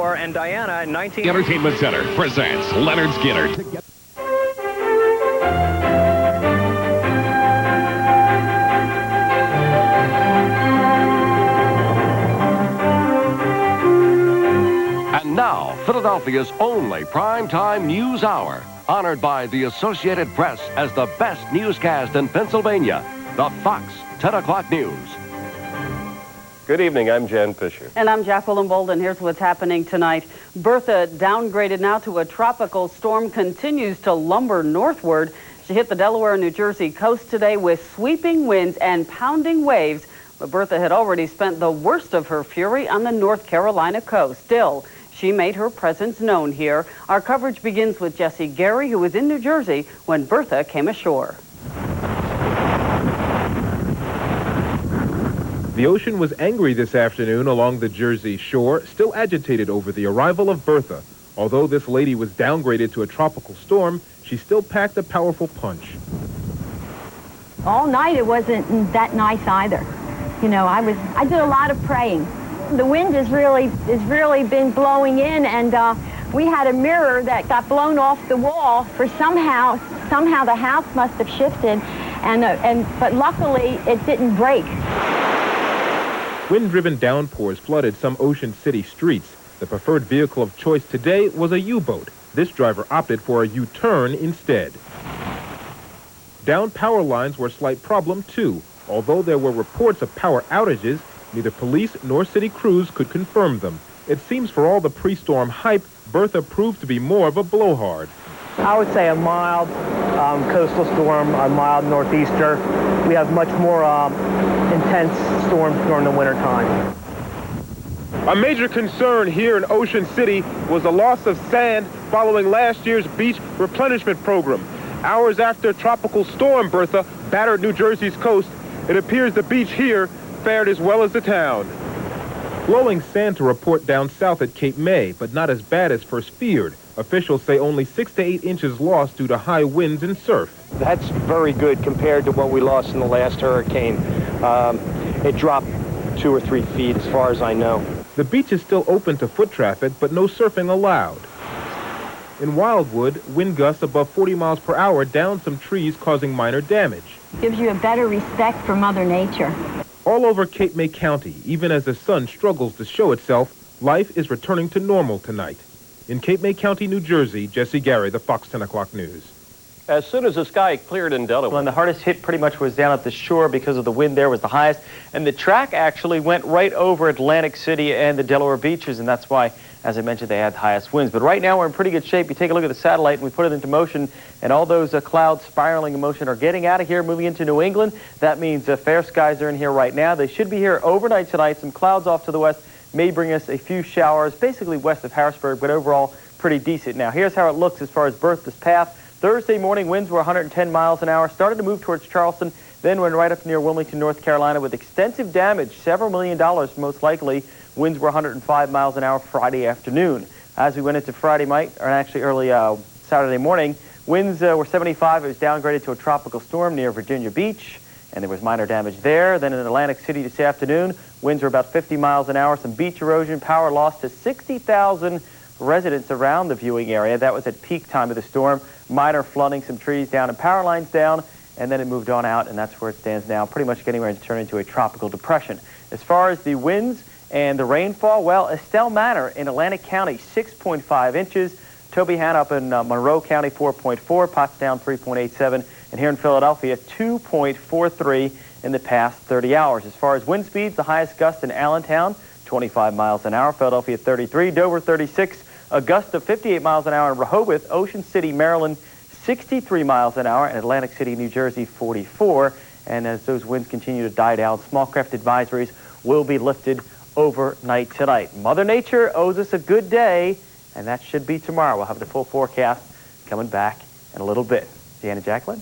Delaware, and Diana, 19... Entertainment Center presents Leonard Skinner. And now, Philadelphia's only primetime news hour, honored by the Associated Press as the best newscast in Pennsylvania, the Fox 10 o'clock News. Good evening, I'm Jan Fisher. And I'm Jacqueline Bolden. Here's what's happening tonight. Bertha, downgraded now to a tropical storm, continues to lumber northward. She hit the Delaware and New Jersey coast today with sweeping winds and pounding waves. But Bertha had already spent the worst of her fury on the North Carolina coast. Still, she made her presence known here. Our coverage begins with Jesse Gary, who was in New Jersey when Bertha came ashore. The ocean was angry this afternoon along the Jersey shore, still agitated over the arrival of Bertha. Although this lady was downgraded to a tropical storm, she still packed a powerful punch. All night it wasn't that nice either. You know, I did a lot of praying. The wind has really been blowing in, and we had a mirror that got blown off the wall. For somehow the house must have shifted, but luckily it didn't break. Wind-driven downpours flooded some Ocean City streets. The preferred vehicle of choice today was a U-boat. This driver opted for a U-turn instead. Downed power lines were a slight problem too. Although there were reports of power outages, neither police nor city crews could confirm them. It seems for all the pre-storm hype, Bertha proved to be more of a blowhard. I would say a mild coastal storm, a mild northeaster. We have much more intense storms during the wintertime. A major concern here in Ocean City was the loss of sand following last year's beach replenishment program. Hours after Tropical Storm Bertha battered New Jersey's coast, it appears the beach here fared as well as the town. Blowing sand to report down south at Cape May, but not as bad as first feared. Officials say only 6 to 8 inches lost due to high winds and surf. That's very good compared to what we lost in the last hurricane. It dropped 2 or 3 feet as far as I know. The beach is still open to foot traffic, but no surfing allowed. In Wildwood, wind gusts above 40 miles per hour downed some trees, causing minor damage. Gives you a better respect for Mother Nature. All over Cape May County, even as the sun struggles to show itself, life is returning to normal tonight. In Cape May County, New Jersey, Jesse Gary, the Fox 10 o'clock News. As soon as the sky cleared in Delaware. And the hardest hit pretty much was down at the shore because of the wind there was the highest. And the track actually went right over Atlantic City and the Delaware beaches, and that's why, as I mentioned, they had the highest winds. But right now we're in pretty good shape. You take a look at the satellite and we put it into motion, and all those clouds spiraling in motion are getting out of here, moving into New England. That means fair skies are in here right now. They should be here overnight tonight. Some clouds off to the west may bring us a few showers, basically west of Harrisburg, but overall pretty decent. Now, here's how it looks as far as Bertha's path. Thursday morning, winds were 110 miles an hour, started to move towards Charleston, then went right up near Wilmington, North Carolina with extensive damage, several $1 million most likely. Winds were 105 miles an hour Friday afternoon. As we went into Friday night, or actually early Saturday morning, winds were 75. It was downgraded to a tropical storm near Virginia Beach, and there was minor damage there. Then in Atlantic City this afternoon, winds were about 50 miles an hour, some beach erosion, power lost to 60,000 residents around the viewing area. That was at peak time of the storm. Minor flooding, some trees down and power lines down, and then it moved on out, and that's where it stands now, pretty much getting ready to turn into a tropical depression. As far as the winds and the rainfall, well, Estelle Manor in Atlantic County, 6.5 inches. Tobyhanna up in Monroe County, 4.4. Pottstown, 3.87. And here in Philadelphia, 2.43 in the past 30 hours. As far as wind speeds, the highest gust in Allentown, 25 miles an hour. Philadelphia, 33. Dover, 36. A gust of 58 miles an hour in Rehoboth. Ocean City, Maryland, 63 miles an hour. And Atlantic City, New Jersey, 44. And as those winds continue to die down, small craft advisories will be lifted overnight tonight. Mother Nature owes us a good day, and that should be tomorrow. We'll have the full forecast coming back in a little bit. Deanna, Jacqueline?